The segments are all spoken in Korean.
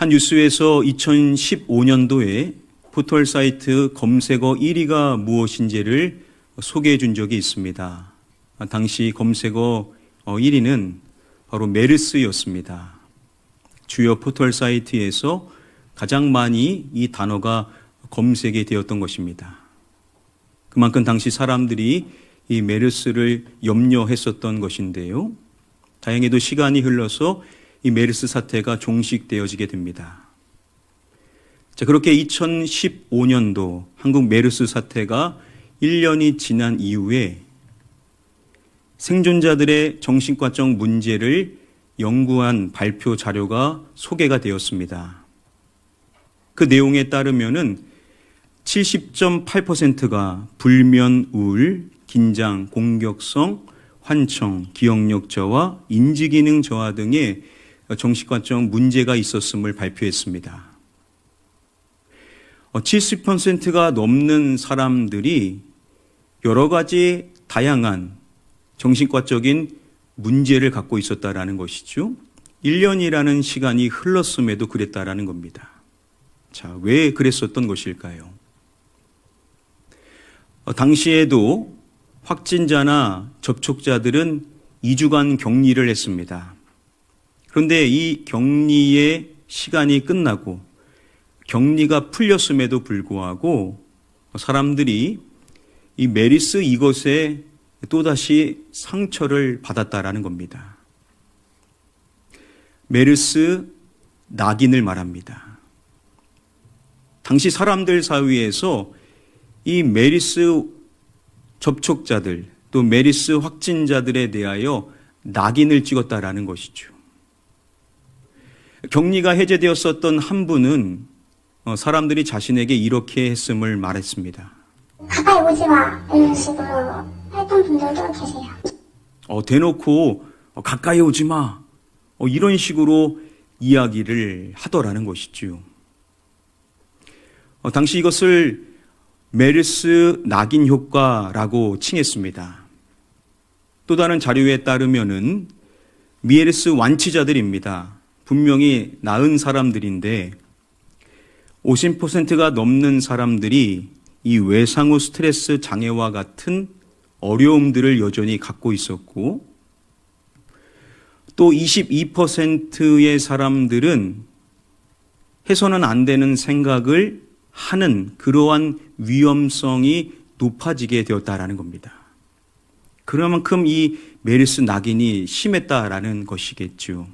한 뉴스에서 2015년도에 포털 사이트 검색어 1위가 무엇인지를 소개해 준 적이 있습니다. 당시 검색어 1위는 바로 메르스였습니다. 주요 포털 사이트에서 가장 많이 이 단어가 검색이 되었던 것입니다. 그만큼 당시 사람들이 이 메르스를 염려했었던 것인데요. 다행히도 시간이 흘러서 이 메르스 사태가 종식되어지게 됩니다. 자, 그렇게 2015년도 한국 메르스 사태가 1년이 지난 이후에 생존자들의 정신과적 문제를 연구한 발표 자료가 소개가 되었습니다. 그 내용에 따르면은 70.8%가 불면, 우울, 긴장, 공격성, 환청, 기억력 저하, 인지기능 저하 등의 정신과적 문제가 있었음을 발표했습니다. 70%가 넘는 사람들이 여러 가지 다양한 정신과적인 문제를 갖고 있었다라는 것이죠. 1년이라는 시간이 흘렀음에도 그랬다라는 겁니다. 자, 왜 그랬었던 것일까요? 당시에도 확진자나 접촉자들은 2주간 격리를 했습니다. 그런데 이 격리의 시간이 끝나고 격리가 풀렸음에도 불구하고 사람들이 이 메르스 이것에 또다시 상처를 받았다라는 겁니다. 메르스 낙인을 말합니다. 당시 사람들 사이에서 이 메르스 접촉자들 또 메르스 확진자들에 대하여 낙인을 찍었다라는 것이죠. 격리가 해제되었었던 한 분은 사람들이 자신에게 이렇게 했음을 말했습니다. 가까이 오지 마 이런 식으로 했던 분들도 계세요. 대놓고 가까이 오지 마 이런 식으로 이야기를 하더라는 것이죠. 당시 이것을 메르스 낙인 효과라고 칭했습니다. 또 다른 자료에 따르면은 메르스 완치자들입니다. 분명히 나은 사람들인데 50%가 넘는 사람들이 이 외상후 스트레스 장애와 같은 어려움들을 여전히 갖고 있었고 또 22%의 사람들은 해서는 안 되는 생각을 하는 그러한 위험성이 높아지게 되었다라는 겁니다. 그만큼 이 메르스 낙인이 심했다라는 것이겠죠.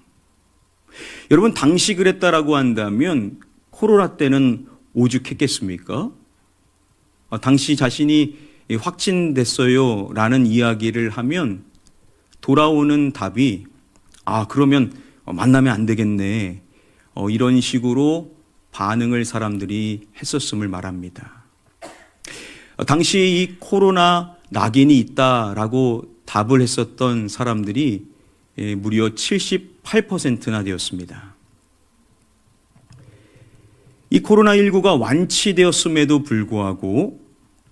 여러분, 당시 그랬다라고 한다면 코로나 때는 오죽했겠습니까? 당시 자신이 확진됐어요 라는 이야기를 하면 돌아오는 답이 그러면 만나면 안 되겠네 이런 식으로 반응을 사람들이 했었음을 말합니다. 당시 이 코로나 낙인이 있다라고 답을 했었던 사람들이 무려 78%나 되었습니다. 이 코로나19가 완치되었음에도 불구하고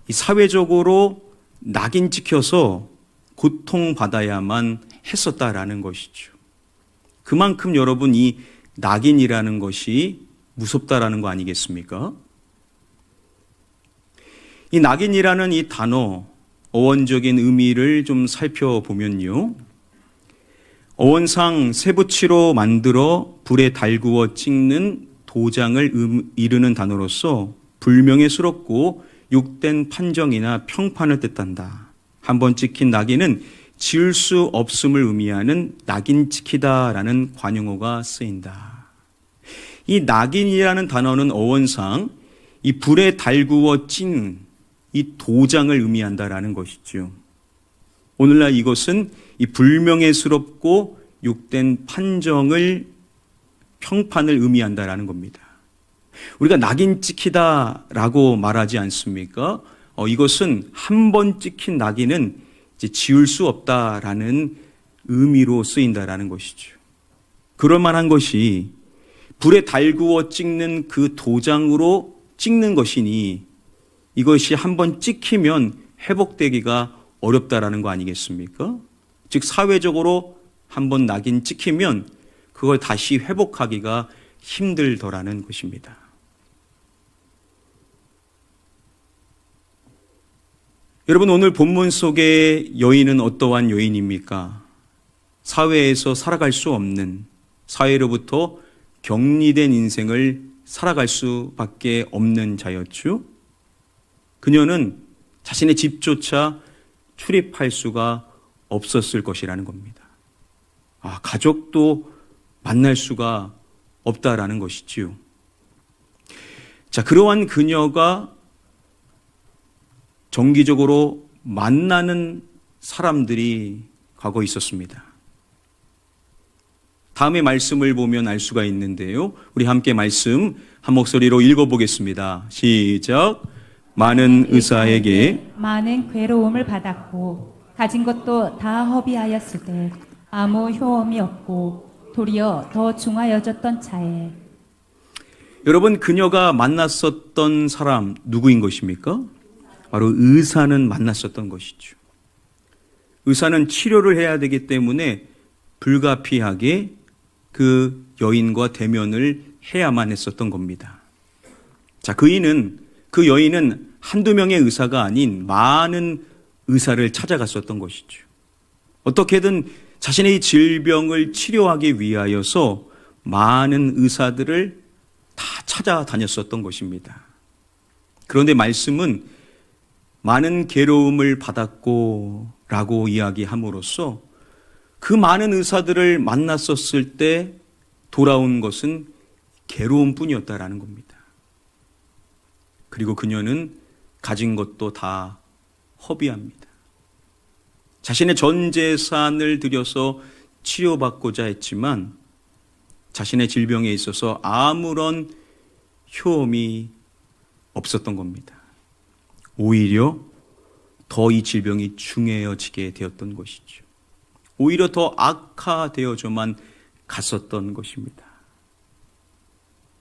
이 사회적으로 낙인 찍혀서 고통받아야만 했었다라는 것이죠. 그만큼 여러분 이 낙인이라는 것이 무섭다라는 거 아니겠습니까? 이 낙인이라는 이 단어 어원적인 의미를 좀 살펴보면요. 어원상 세부치로 만들어 불에 달구어 찍는 도장을 이르는 단어로서 불명예스럽고 욕된 판정이나 평판을 뜻한다. 한번 찍힌 낙인은 지울 수 없음을 의미하는 낙인 찍히다라는 관용어가 쓰인다. 이 낙인이라는 단어는 어원상 이 불에 달구어 찍는 이 도장을 의미한다라는 것이죠. 오늘날 이것은 이 불명예스럽고 욕된 판정을 평판을 의미한다라는 겁니다. 우리가 낙인 찍히다라고 말하지 않습니까? 이것은 한 번 찍힌 낙인은 이제 지울 수 없다라는 의미로 쓰인다라는 것이죠. 그럴 만한 것이 불에 달구어 찍는 그 도장으로 찍는 것이니 이것이 한 번 찍히면 회복되기가 어렵다라는 거 아니겠습니까? 즉 사회적으로 한 번 낙인 찍히면 그걸 다시 회복하기가 힘들더라는 것입니다. 여러분, 오늘 본문 속의 여인은 어떠한 여인입니까? 사회에서 살아갈 수 없는, 사회로부터 격리된 인생을 살아갈 수밖에 없는 자였죠. 그녀는 자신의 집조차 출입할 수가 없었을 것이라는 겁니다. 가족도 만날 수가 없다라는 것이지요. 자, 그러한 그녀가 정기적으로 만나는 사람들이 과거에 있었습니다. 다음의 말씀을 보면 알 수가 있는데요. 우리 함께 말씀 한 목소리로 읽어보겠습니다. 시작. 많은 의사에게 많은 괴로움을 받았고 가진 것도 다 허비하였을 때 아무 효험이 없고 도리어 더 중하여졌던 차에. 여러분, 그녀가 만났었던 사람 누구인 것입니까? 바로 의사는 만났었던 것이죠. 의사는 치료를 해야 되기 때문에 불가피하게 그 여인과 대면을 해야만 했었던 겁니다. 자, 그 여인은 한두 명의 의사가 아닌 많은 의사를 찾아갔었던 것이죠. 어떻게든 자신의 질병을 치료하기 위하여서 많은 의사들을 다 찾아다녔었던 것입니다. 그런데 말씀은 많은 괴로움을 받았고 라고 이야기함으로써 그 많은 의사들을 만났었을 때 돌아온 것은 괴로움뿐이었다라는 겁니다. 그리고 그녀는 가진 것도 다 허비합니다. 자신의 전 재산을 들여서 치료받고자 했지만 자신의 질병에 있어서 아무런 효험이 없었던 겁니다. 오히려 더 이 질병이 중해지게 되었던 것이죠. 오히려 더 악화되어져만 갔었던 것입니다.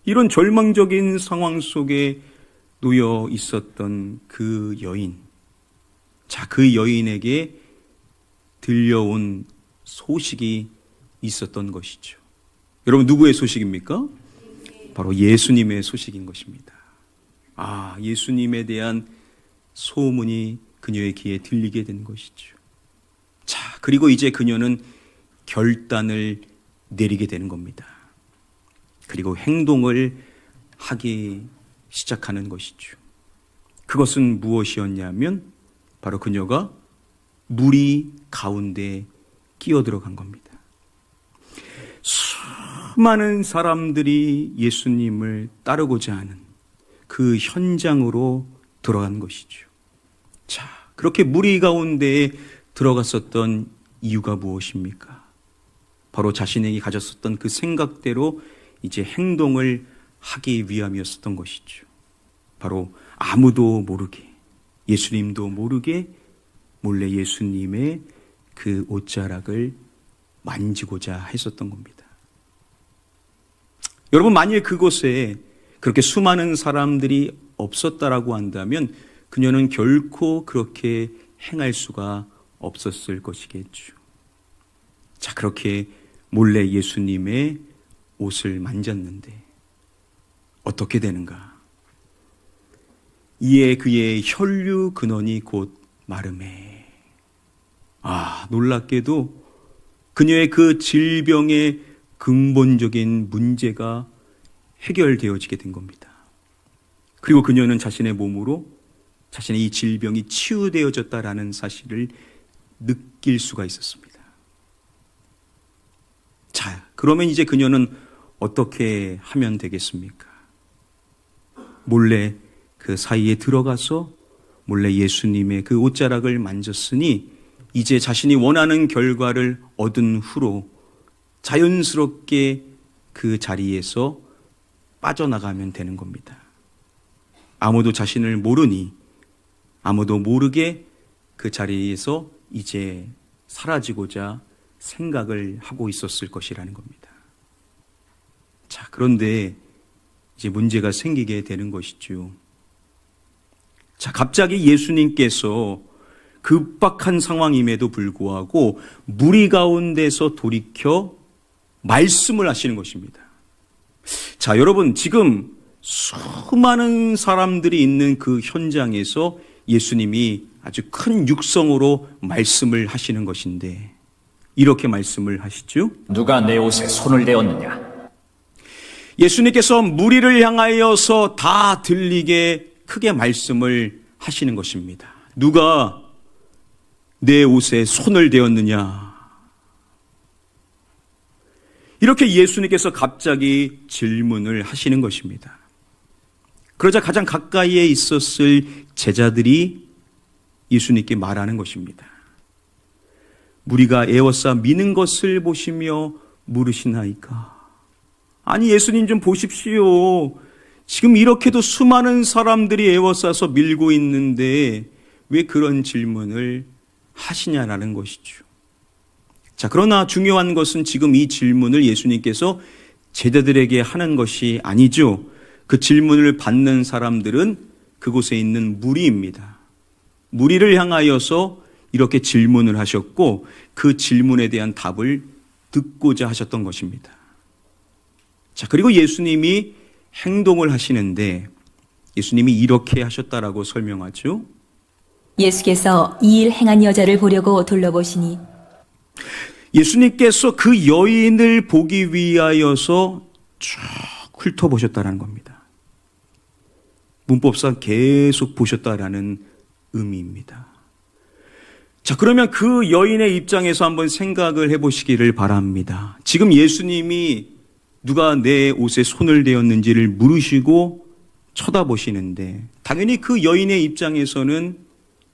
이런 절망적인 상황 속에 놓여 있었던 그 여인. 자, 그 여인에게 들려온 소식이 있었던 것이죠. 여러분, 누구의 소식입니까? 바로 예수님의 소식인 것입니다. 예수님에 대한 소문이 그녀의 귀에 들리게 된 것이죠. 자, 그리고 이제 그녀는 결단을 내리게 되는 겁니다. 그리고 행동을 하기 시작하는 것이죠. 그것은 무엇이었냐면 바로 그녀가 무리 가운데 끼어들어간 겁니다. 수많은 사람들이 예수님을 따르고자 하는 그 현장으로 들어간 것이죠. 자, 그렇게 무리 가운데에 들어갔었던 이유가 무엇입니까? 바로 자신에게 가졌었던 그 생각대로 이제 행동을 하기 위함이었었던 것이죠. 바로 아무도 모르게, 예수님도 모르게 몰래 예수님의 그 옷자락을 만지고자 했었던 겁니다. 여러분, 만일 그곳에 그렇게 수많은 사람들이 없었다라고 한다면 그녀는 결코 그렇게 행할 수가 없었을 것이겠죠. 자, 그렇게 몰래 예수님의 옷을 만졌는데 어떻게 되는가? 이에 그의 혈류 근원이 곧 마름에. 놀랍게도 그녀의 그 질병의 근본적인 문제가 해결되어지게 된 겁니다. 그리고 그녀는 자신의 몸으로 자신의 이 질병이 치유되어졌다라는 사실을 느낄 수가 있었습니다. 자, 그러면 이제 그녀는 어떻게 하면 되겠습니까? 몰래 그 사이에 들어가서 몰래 예수님의 그 옷자락을 만졌으니 이제 자신이 원하는 결과를 얻은 후로 자연스럽게 그 자리에서 빠져나가면 되는 겁니다. 아무도 자신을 모르니 아무도 모르게 그 자리에서 이제 사라지고자 생각을 하고 있었을 것이라는 겁니다. 자, 그런데 이제 문제가 생기게 되는 것이죠. 자, 갑자기 예수님께서 급박한 상황임에도 불구하고 무리 가운데서 돌이켜 말씀을 하시는 것입니다. 자, 여러분, 지금 수많은 사람들이 있는 그 현장에서 예수님이 아주 큰 육성으로 말씀을 하시는 것인데, 이렇게 말씀을 하시죠. 누가 내 옷에 손을 대었느냐? 예수님께서 무리를 향하여서 다 들리게 크게 말씀을 하시는 것입니다. 누가 내 옷에 손을 대었느냐? 이렇게 예수님께서 갑자기 질문을 하시는 것입니다. 그러자 가장 가까이에 있었을 제자들이 예수님께 말하는 것입니다. 무리가 에워싸 미는 것을 보시며 물으시나이까? 아니, 예수님 좀 보십시오. 지금 이렇게도 수많은 사람들이 에워싸서 밀고 있는데 왜 그런 질문을 하시냐라는 것이죠. 자, 그러나 중요한 것은 지금 이 질문을 예수님께서 제자들에게 하는 것이 아니죠. 그 질문을 받는 사람들은 그곳에 있는 무리입니다. 무리를 향하여서 이렇게 질문을 하셨고 그 질문에 대한 답을 듣고자 하셨던 것입니다. 자, 그리고 예수님이 행동을 하시는데 예수님이 이렇게 하셨다라고 설명하죠. 예수께서 이 일 행한 여자를 보려고 둘러보시니 예수님께서 그 여인을 보기 위하여서 쭉 훑어보셨다는 겁니다. 문법상 계속 보셨다라는 의미입니다. 자, 그러면 그 여인의 입장에서 한번 생각을 해보시기를 바랍니다. 지금 예수님이 누가 내 옷에 손을 대었는지를 물으시고 쳐다보시는데 당연히 그 여인의 입장에서는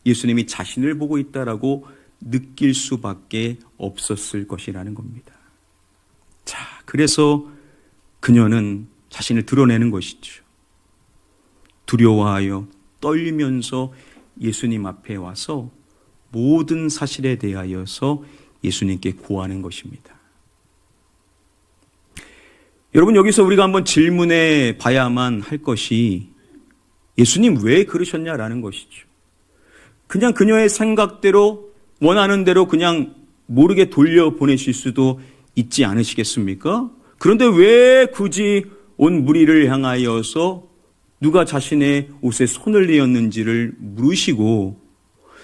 예수님이 자신을 보고 있다라고 느낄 수밖에 없었을 것이라는 겁니다. 자, 그래서 그녀는 자신을 드러내는 것이죠. 두려워하여 떨리면서 예수님 앞에 와서 모든 사실에 대하여서 예수님께 고하는 것입니다. 여러분, 여기서 우리가 한번 질문해 봐야만 할 것이 예수님 왜 그러셨냐라는 것이죠. 그냥 그녀의 생각대로 원하는 대로 그냥 모르게 돌려보내실 수도 있지 않으시겠습니까? 그런데 왜 굳이 온 무리를 향하여서 누가 자신의 옷에 손을 대었는지를 물으시고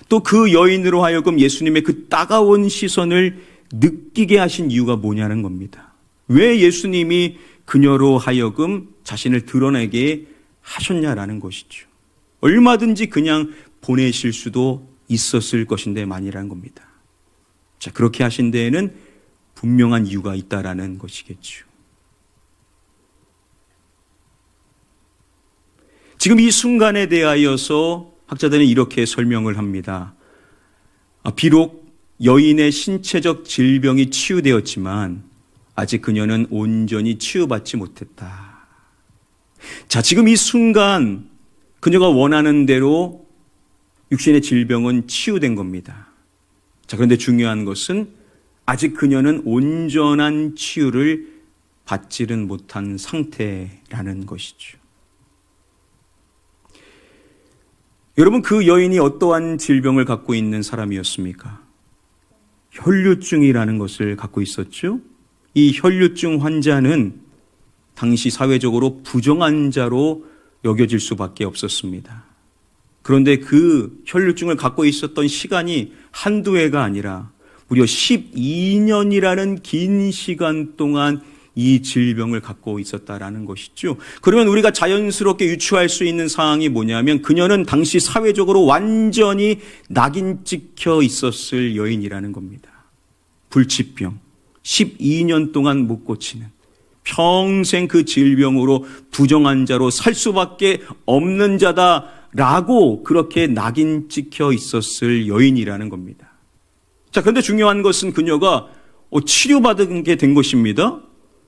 또 그 여인으로 하여금 예수님의 그 따가운 시선을 느끼게 하신 이유가 뭐냐는 겁니다. 왜 예수님이 그녀로 하여금 자신을 드러내게 하셨냐라는 것이죠. 얼마든지 그냥 보내실 수도 있었을 것인데 만이라는 겁니다. 자, 그렇게 하신 데에는 분명한 이유가 있다라는 것이겠죠. 지금 이 순간에 대하여서 학자들은 이렇게 설명을 합니다. 비록 여인의 신체적 질병이 치유되었지만 아직 그녀는 온전히 치유받지 못했다. 자, 지금 이 순간 그녀가 원하는 대로 육신의 질병은 치유된 겁니다. 자, 그런데 중요한 것은 아직 그녀는 온전한 치유를 받지는 못한 상태라는 것이죠. 여러분, 그 여인이 어떠한 질병을 갖고 있는 사람이었습니까? 혈류증이라는 것을 갖고 있었죠. 이 혈류증 환자는 당시 사회적으로 부정한 자로 여겨질 수밖에 없었습니다. 그런데 그 혈류증을 갖고 있었던 시간이 한두 해가 아니라 무려 12년이라는 긴 시간 동안 이 질병을 갖고 있었다라는 것이죠. 그러면 우리가 자연스럽게 유추할 수 있는 상황이 뭐냐면 그녀는 당시 사회적으로 완전히 낙인 찍혀 있었을 여인이라는 겁니다. 불치병, 12년 동안 못 고치는, 평생 그 질병으로 부정한 자로 살 수밖에 없는 자다라고 그렇게 낙인 찍혀 있었을 여인이라는 겁니다. 자, 그런데 중요한 것은 그녀가 치료받은 게 된 것입니다.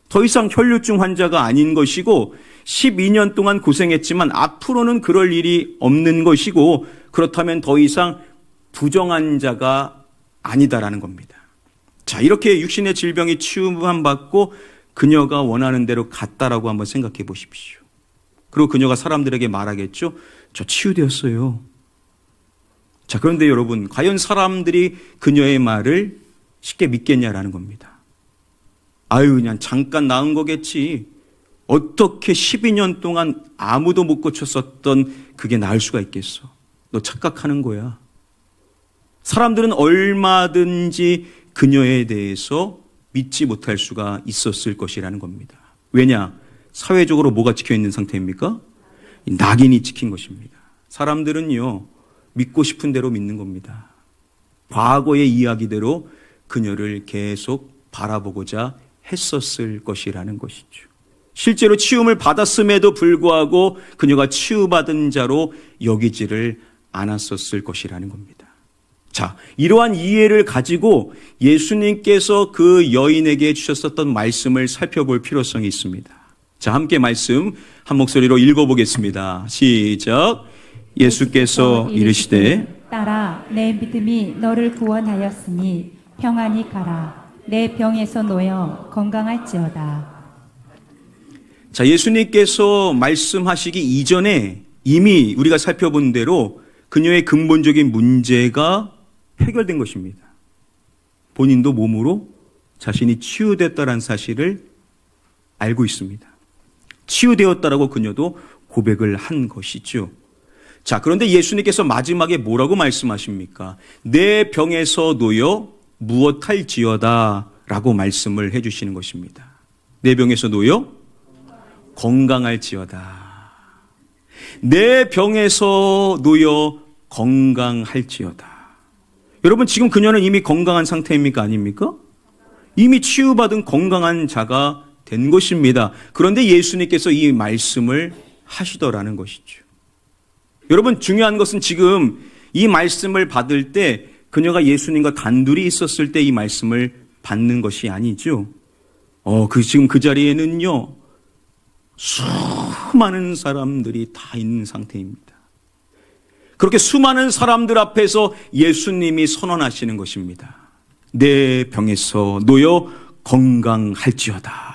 더 이상 혈류증 환자가 아닌 것이고 12년 동안 고생했지만 앞으로는 그럴 일이 없는 것이고 그렇다면 더 이상 부정한 자가 아니다라는 겁니다. 자, 이렇게 육신의 질병이 치유만 받고 그녀가 원하는 대로 갔다라고 한번 생각해 보십시오. 그리고 그녀가 사람들에게 말하겠죠. 저 치유되었어요. 자, 그런데 여러분, 과연 사람들이 그녀의 말을 쉽게 믿겠냐라는 겁니다. 아유, 그냥 잠깐 나은 거겠지. 어떻게 12년 동안 아무도 못 고쳤었던 그게 나을 수가 있겠어? 너 착각하는 거야. 사람들은 얼마든지 그녀에 대해서 믿지 못할 수가 있었을 것이라는 겁니다. 왜냐? 사회적으로 뭐가 찍혀 있는 상태입니까? 낙인이 찍힌 것입니다. 사람들은요, 믿고 싶은 대로 믿는 겁니다. 과거의 이야기대로 그녀를 계속 바라보고자 했었을 것이라는 것이죠. 실제로 치움을 받았음에도 불구하고 그녀가 치유받은 자로 여기지를 않았었을 것이라는 겁니다. 자, 이러한 이해를 가지고 예수님께서 그 여인에게 주셨었던 말씀을 살펴볼 필요성이 있습니다. 자, 함께 말씀 한 목소리로 읽어보겠습니다. 시작. 예수께서 이르시되 딸아, 내 믿음이 너를 구원하였으니 평안히 가라. 내 병에서 놓여 건강할지어다. 자, 예수님께서 말씀하시기 이전에 이미 우리가 살펴본 대로 그녀의 근본적인 문제가 해결된 것입니다. 본인도 몸으로 자신이 치유됐다는 사실을 알고 있습니다. 치유되었다라고 그녀도 고백을 한 것이죠. 자, 그런데 예수님께서 마지막에 뭐라고 말씀하십니까? 내 병에서 놓여 무엇할지어다 라고 말씀을 해주시는 것입니다. 내 병에서 놓여 건강할지어다. 내 병에서 놓여 건강할지어다. 여러분, 지금 그녀는 이미 건강한 상태입니까? 아닙니까? 이미 치유받은 건강한 자가 된 것입니다. 그런데 예수님께서 이 말씀을 하시더라는 것이죠. 여러분, 중요한 것은 지금 이 말씀을 받을 때 그녀가 예수님과 단둘이 있었을 때 이 말씀을 받는 것이 아니죠. 지금 그 자리에는요, 수많은 사람들이 다 있는 상태입니다. 그렇게 수많은 사람들 앞에서 예수님이 선언하시는 것입니다. 내 병에서 놓여 건강할지어다.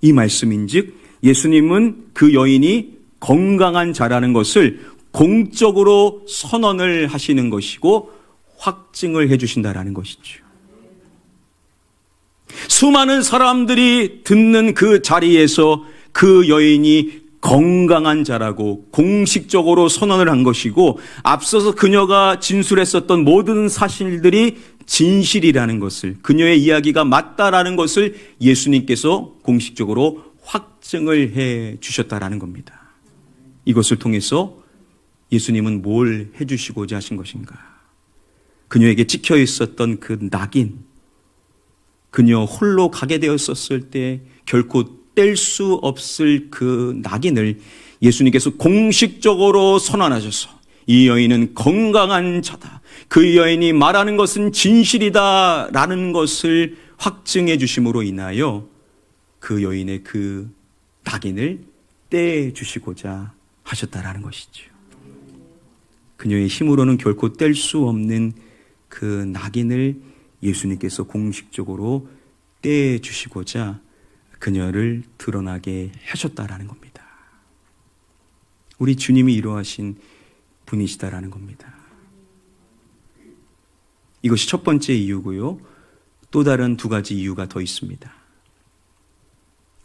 이 말씀인즉 예수님은 그 여인이 건강한 자라는 것을 공적으로 선언을 하시는 것이고 확증을 해주신다라는 것이죠. 수많은 사람들이 듣는 그 자리에서 그 여인이 건강한 자라고 공식적으로 선언을 한 것이고, 앞서서 그녀가 진술했었던 모든 사실들이 진실이라는 것을, 그녀의 이야기가 맞다라는 것을 예수님께서 공식적으로 확증을 해 주셨다라는 겁니다. 이것을 통해서 예수님은 뭘 해 주시고자 하신 것인가? 그녀에게 찍혀 있었던 그 낙인, 그녀 홀로 가게 되었었을 때 결코 뗄 수 없을 그 낙인을 예수님께서 공식적으로 선언하셔서 이 여인은 건강한 자다, 그 여인이 말하는 것은 진실이다라는 것을 확증해 주심으로 인하여 그 여인의 그 낙인을 떼 주시고자 하셨다라는 것이죠. 그녀의 힘으로는 결코 뗄 수 없는 그 낙인을 예수님께서 공식적으로 떼 주시고자 그녀를 드러나게 하셨다라는 겁니다. 우리 주님이 이러하신 분이시다라는 겁니다. 이것이 첫 번째 이유고요. 또 다른 두 가지 이유가 더 있습니다.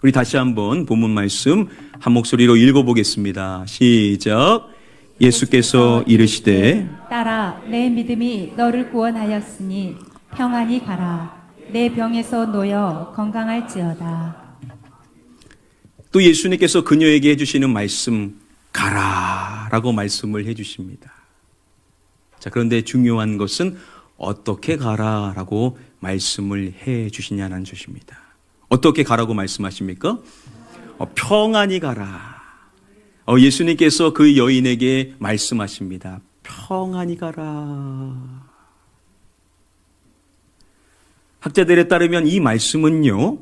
우리 다시 한번 본문 말씀 한 목소리로 읽어보겠습니다. 시작. 예수께서 이르시되 딸아, 내 믿음이 너를 구원하였으니 평안히 가라. 내 병에서 놓여 건강할지어다. 또 예수님께서 그녀에게 해주시는 말씀, 가라라고 말씀을 해주십니다. 자, 그런데 중요한 것은 어떻게 가라라고 말씀을 해주시냐는 것입니다. 어떻게 가라고 말씀하십니까? 평안히 가라. 예수님께서 그 여인에게 말씀하십니다. 평안히 가라. 학자들에 따르면 이 말씀은요,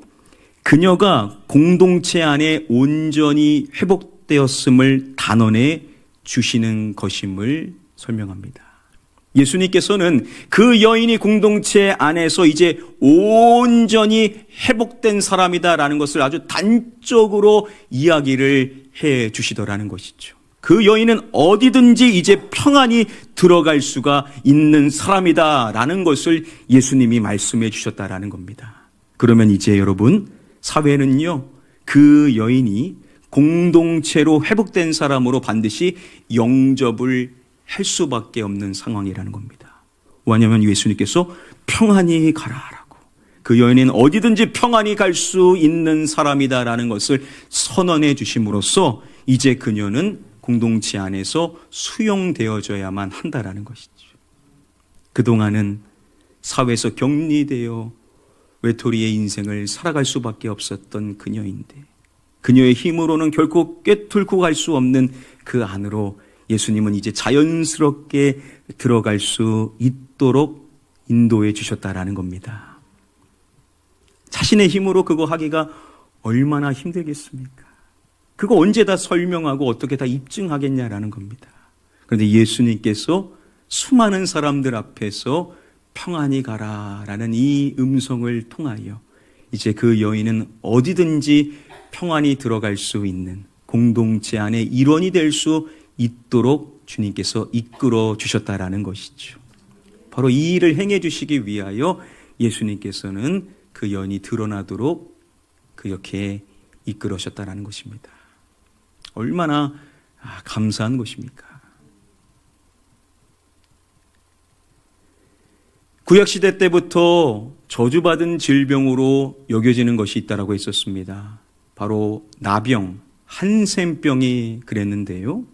그녀가 공동체 안에 온전히 회복되었음을 단언해 주시는 것임을 설명합니다. 예수님께서는 그 여인이 공동체 안에서 이제 온전히 회복된 사람이다라는 것을 아주 단적으로 이야기를 해 주시더라는 것이죠. 그 여인은 어디든지 이제 평안히 들어갈 수가 있는 사람이다라는 것을 예수님이 말씀해 주셨다라는 겁니다. 그러면 이제 여러분, 사회는요, 그 여인이 공동체로 회복된 사람으로 반드시 영접을 할 수밖에 없는 상황이라는 겁니다. 왜냐하면 예수님께서 평안히 가라라고, 그 여인은 어디든지 평안히 갈 수 있는 사람이다라는 것을 선언해 주심으로써 이제 그녀는 공동체 안에서 수용되어져야만 한다라는 것이죠. 그동안은 사회에서 격리되어 외톨이의 인생을 살아갈 수밖에 없었던 그녀인데, 그녀의 힘으로는 결코 꿰뚫고 갈 수 없는 그 안으로 예수님은 이제 자연스럽게 들어갈 수 있도록 인도해 주셨다라는 겁니다. 자신의 힘으로 그거 하기가 얼마나 힘들겠습니까? 그거 언제 다 설명하고 어떻게 다 입증하겠냐라는 겁니다. 그런데 예수님께서 수많은 사람들 앞에서 평안히 가라라는 이 음성을 통하여 이제 그 여인은 어디든지 평안히 들어갈 수 있는 공동체 안에 일원이 될 수 있도록 주님께서 이끌어 주셨다라는 것이죠. 바로 이 일을 행해 주시기 위하여 예수님께서는 그 여인이 드러나도록 그렇게 이끌으셨다라는 것입니다. 얼마나 감사한 것입니까? 구약시대 때부터 저주받은 질병으로 여겨지는 것이 있다라고 했었습니다. 바로 나병, 한센병이 그랬는데요.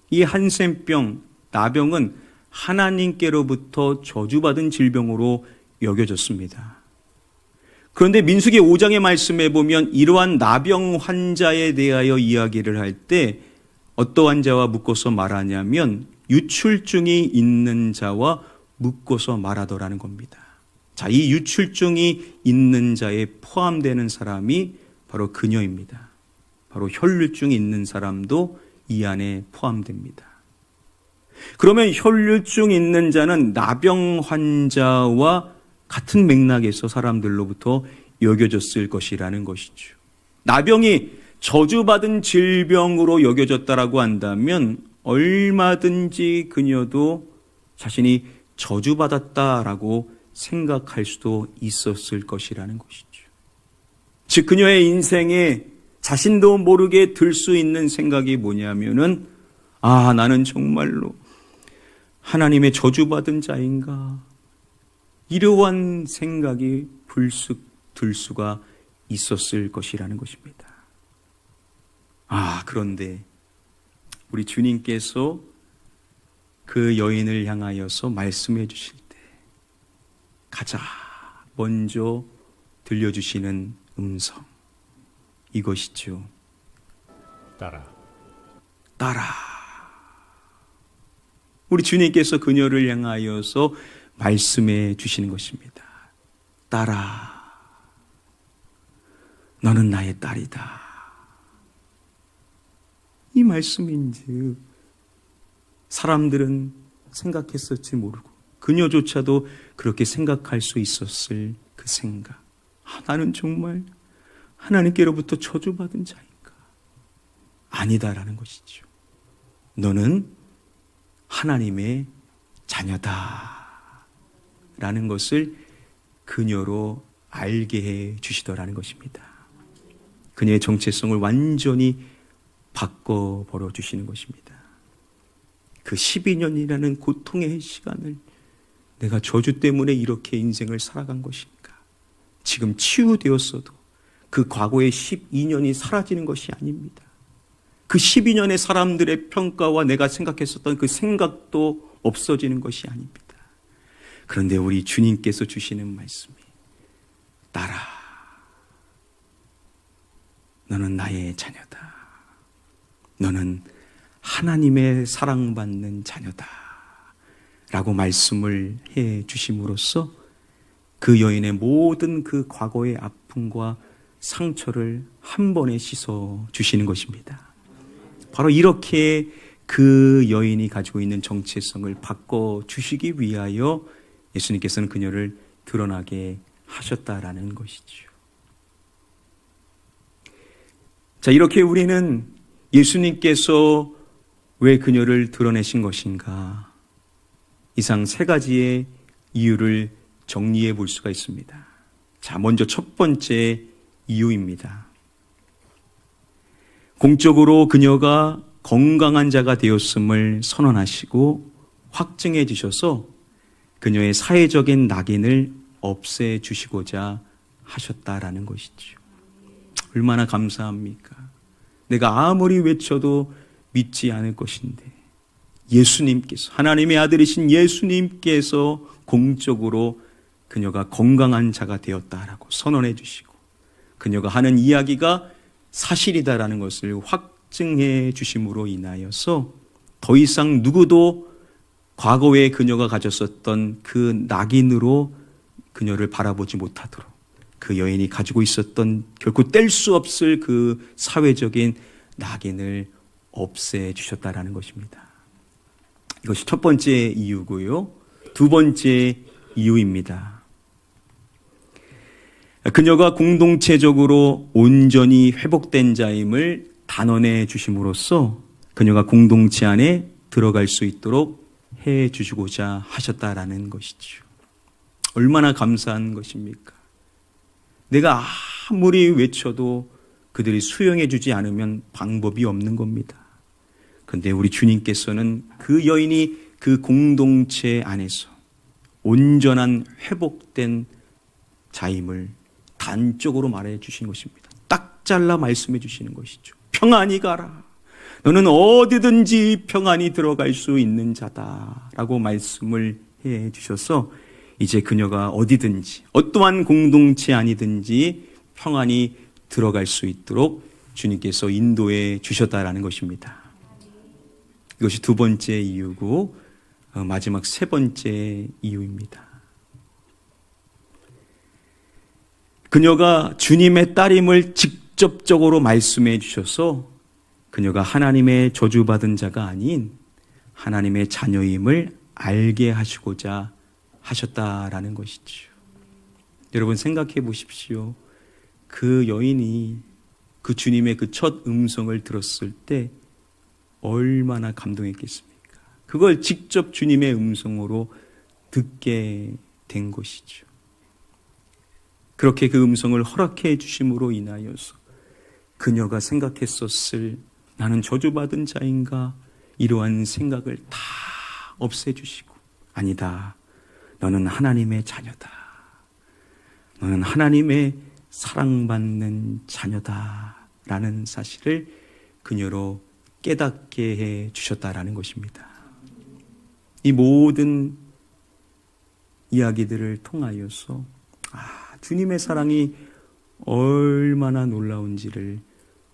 이 한센병, 나병은 하나님께로부터 저주받은 질병으로 여겨졌습니다. 그런데 민수기 5장의 말씀에 보면 이러한 나병 환자에 대하여 이야기를 할 때 어떠한 자와 묶어서 말하냐면 유출증이 있는 자와 묶어서 말하더라는 겁니다. 자, 이 유출증이 있는 자에 포함되는 사람이 바로 그녀입니다. 바로 혈류증이 있는 사람도 이 안에 포함됩니다. 그러면 혈류증 있는 자는 나병 환자와 같은 맥락에서 사람들로부터 여겨졌을 것이라는 것이죠. 나병이 저주받은 질병으로 여겨졌다라고 한다면 얼마든지 그녀도 자신이 저주받았다라고 생각할 수도 있었을 것이라는 것이죠. 즉 그녀의 인생에 자신도 모르게 들 수 있는 생각이 뭐냐면은 나는 정말로 하나님의 저주받은 자인가, 이러한 생각이 불쑥 들 수가 있었을 것이라는 것입니다. 그런데 우리 주님께서 그 여인을 향하여서 말씀해 주실 때 가장 먼저 들려주시는 음성, 이것이죠. 따라. 우리 주님께서 그녀를 향하여서 말씀해 주시는 것입니다. 따라. 너는 나의 딸이다. 이 말씀인즉 사람들은 생각했을지 모르고 그녀조차도 그렇게 생각할 수 있었을 그 생각. 나는 정말 하나님께로부터 저주받은 자인가? 아니다라는 것이죠. 너는 하나님의 자녀다 라는 것을 그녀로 알게 해 주시더라는 것입니다. 그녀의 정체성을 완전히 바꿔버려 주시는 것입니다. 그 12년이라는 고통의 시간을 내가 저주 때문에 이렇게 인생을 살아간 것인가? 지금 치유되었어도 그 과거의 12년이 사라지는 것이 아닙니다. 그 12년의 사람들의 평가와 내가 생각했었던 그 생각도 없어지는 것이 아닙니다. 그런데 우리 주님께서 주시는 말씀이 따라. 너는 나의 자녀다. 너는 하나님의 사랑받는 자녀다 라고 말씀을 해 주심으로써 그 여인의 모든 그 과거의 아픔과 상처를 한 번에 씻어 주시는 것입니다. 바로 이렇게 그 여인이 가지고 있는 정체성을 바꿔 주시기 위하여 예수님께서는 그녀를 드러나게 하셨다라는 것이죠. 자, 이렇게 우리는 예수님께서 왜 그녀를 드러내신 것인가? 이상 세 가지의 이유를 정리해 볼 수가 있습니다. 자, 먼저 첫 번째 이유입니다. 공적으로 그녀가 건강한 자가 되었음을 선언하시고 확증해 주셔서 그녀의 사회적인 낙인을 없애 주시고자 하셨다라는 것이죠. 얼마나 감사합니까? 내가 아무리 외쳐도 믿지 않을 것인데 예수님께서, 하나님의 아들이신 예수님께서 공적으로 그녀가 건강한 자가 되었다라고 선언해 주시고 그녀가 하는 이야기가 사실이다라는 것을 확증해 주심으로 인하여서 더 이상 누구도 과거에 그녀가 가졌었던 그 낙인으로 그녀를 바라보지 못하도록 그 여인이 가지고 있었던 결코 뗄 수 없을 그 사회적인 낙인을 없애 주셨다라는 것입니다. 이것이 첫 번째 이유고요. 두 번째 이유입니다. 그녀가 공동체적으로 온전히 회복된 자임을 단언해 주심으로써 그녀가 공동체 안에 들어갈 수 있도록 해 주시고자 하셨다라는 것이죠. 얼마나 감사한 것입니까? 내가 아무리 외쳐도 그들이 수용해 주지 않으면 방법이 없는 겁니다. 그런데 우리 주님께서는 그 여인이 그 공동체 안에서 온전한 회복된 자임을 단적으로 말해 주신 것입니다. 딱 잘라 말씀해 주시는 것이죠. 평안히 가라. 너는 어디든지 평안히 들어갈 수 있는 자다라고 말씀을 해 주셔서 이제 그녀가 어디든지 어떠한 공동체 아니든지 평안히 들어갈 수 있도록 주님께서 인도해 주셨다라는 것입니다. 이것이 두 번째 이유고 마지막 세 번째 이유입니다. 그녀가 주님의 딸임을 직접적으로 말씀해 주셔서 그녀가 하나님의 저주받은 자가 아닌 하나님의 자녀임을 알게 하시고자 하셨다라는 것이죠. 여러분 생각해 보십시오. 그 여인이 그 주님의 그 첫 음성을 들었을 때 얼마나 감동했겠습니까? 그걸 직접 주님의 음성으로 듣게 된 것이죠. 그렇게 그 음성을 허락해 주심으로 인하여서 그녀가 생각했었을 나는 저주받은 자인가 이러한 생각을 다 없애주시고 아니다. 너는 하나님의 자녀다. 너는 하나님의 사랑받는 자녀다. 라는 사실을 그녀로 깨닫게 해 주셨다라는 것입니다. 이 모든 이야기들을 통하여서 주님의 사랑이 얼마나 놀라운지를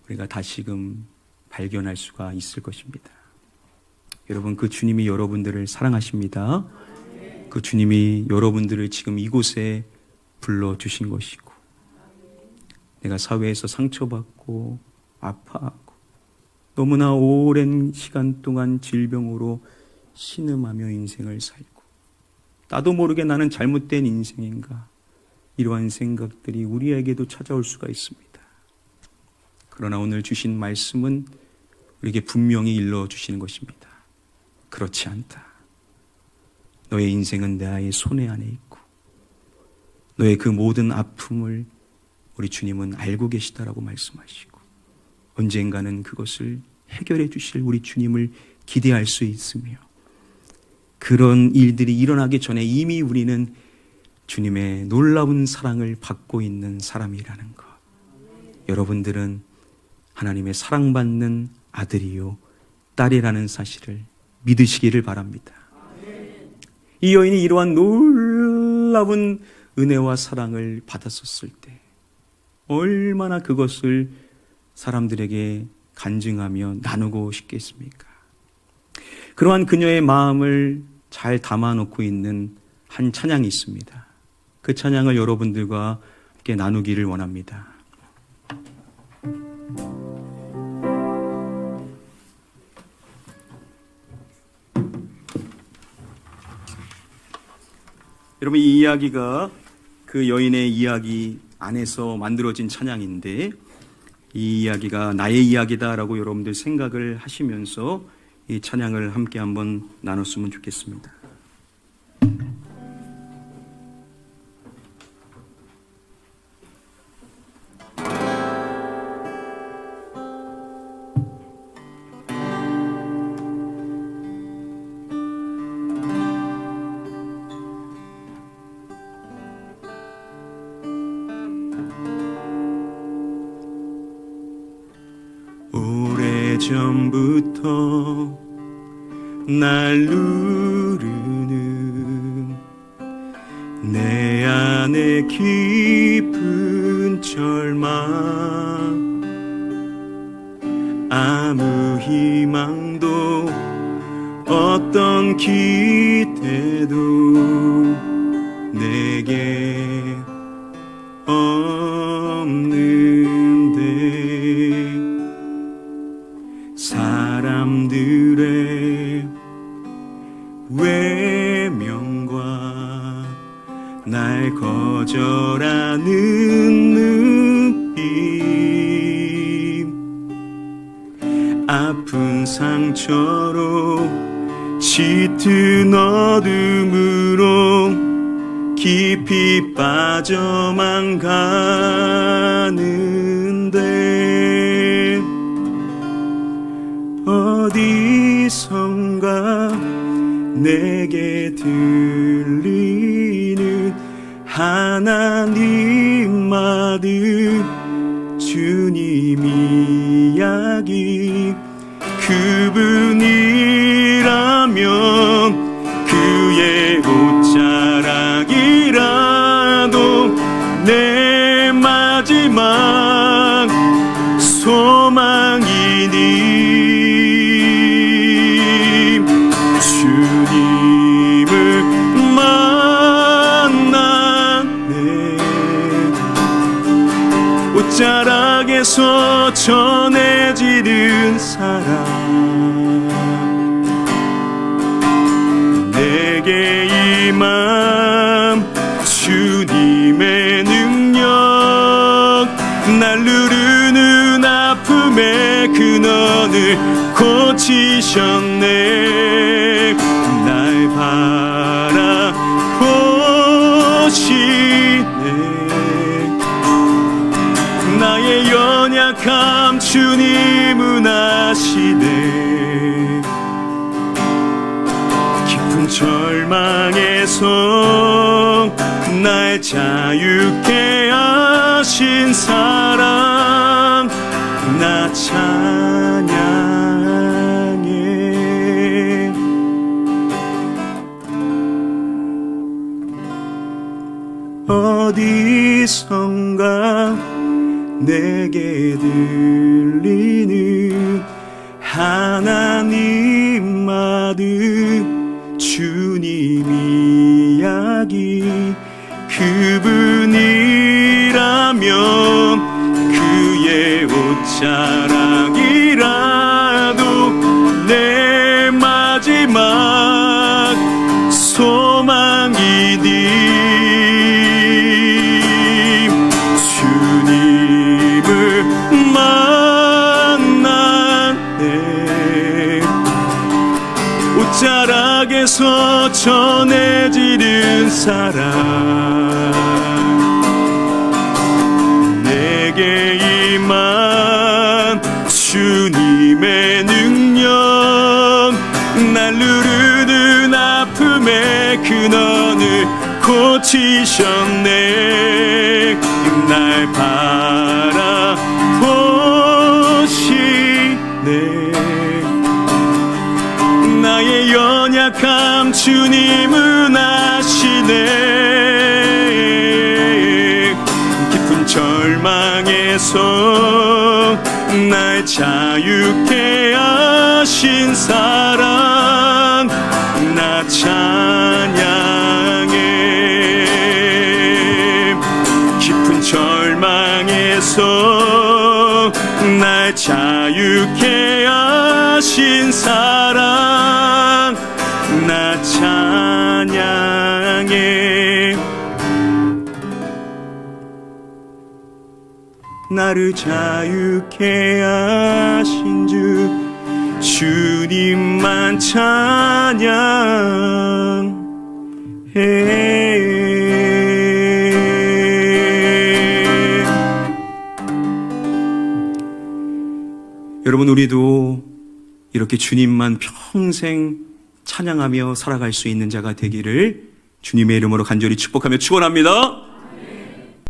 우리가 다시금 발견할 수가 있을 것입니다. 여러분, 그 주님이 여러분들을 사랑하십니다. 그 주님이 여러분들을 지금 이곳에 불러주신 것이고 내가 사회에서 상처받고 아파하고 너무나 오랜 시간 동안 질병으로 신음하며 인생을 살고 나도 모르게 나는 잘못된 인생인가 이러한 생각들이 우리에게도 찾아올 수가 있습니다. 그러나 오늘 주신 말씀은 우리에게 분명히 일러주시는 것입니다. 그렇지 않다. 너의 인생은 내 손에 안에 있고 너의 그 모든 아픔을 우리 주님은 알고 계시다라고 말씀하시고 언젠가는 그것을 해결해 주실 우리 주님을 기대할 수 있으며 그런 일들이 일어나기 전에 이미 우리는 주님의 놀라운 사랑을 받고 있는 사람이라는 것. 여러분들은 하나님의 사랑받는 아들이요 딸이라는 사실을 믿으시기를 바랍니다. 이 여인이 이러한 놀라운 은혜와 사랑을 받았었을 때 얼마나 그것을 사람들에게 간증하며 나누고 싶겠습니까? 그러한 그녀의 마음을 잘 담아놓고 있는 한 찬양이 있습니다. 그 찬양을 여러분들과 함께 나누기를 원합니다. 여러분, 이 이야기가 그 여인의 이야기 안에서 만들어진 찬양인데 이 이야기가 나의 이야기다라고 여러분들 생각을 하시면서 이 찬양을 함께 한번 나눴으면 좋겠습니다. 오래전부터 날 누르는 내 안에 깊은 절망, 아무 희망도 어떤 기대도 내게 없는데 사람들의 외면과 날 거절하는 눈빛, 아픈 상처로 짙은 어둠으로 깊이 빠져만 가는데 어디선가 내게 들리는 하나님 말들, 주님 이야기, 그분이라면 그의 옷자락이라도 내 마지막 소망이니 주님을 만나네. 옷자락에서 전해지는 사랑, 내게 임함 주님의 능력, 날 누르는 아픔의 근원을 고치셨네. 날 바라보시네. 나의 연약함 주님은 아시네. 절망에서 날 자유케 하신 사랑, 나 찬양해. 어디선가 내게 들리는 하나님 말들, 주님 이야기, 그분이라면 그의 옷자락이라도 내 마지막 소망이니 주님을 만나네. 옷자락에서 전해지는 사랑, 내게 임한 주님의 능력, 날 누르는 아픔의 근원을 고치셨네. 날 바라보시네. 나의 연약함 주님은 아시네. 깊은 절망에서 날 자유케 하신 사랑, 나 찬양해. 깊은 절망에서 날 자유케 하신 사랑, 나 찬양해. 나를 자유케 하신 주 주님만 찬양해. 여러분, 우리도 이렇게 주님만 평생 찬양하며 살아갈 수 있는 자가 되기를 주님의 이름으로 간절히 축복하며 축원합니다.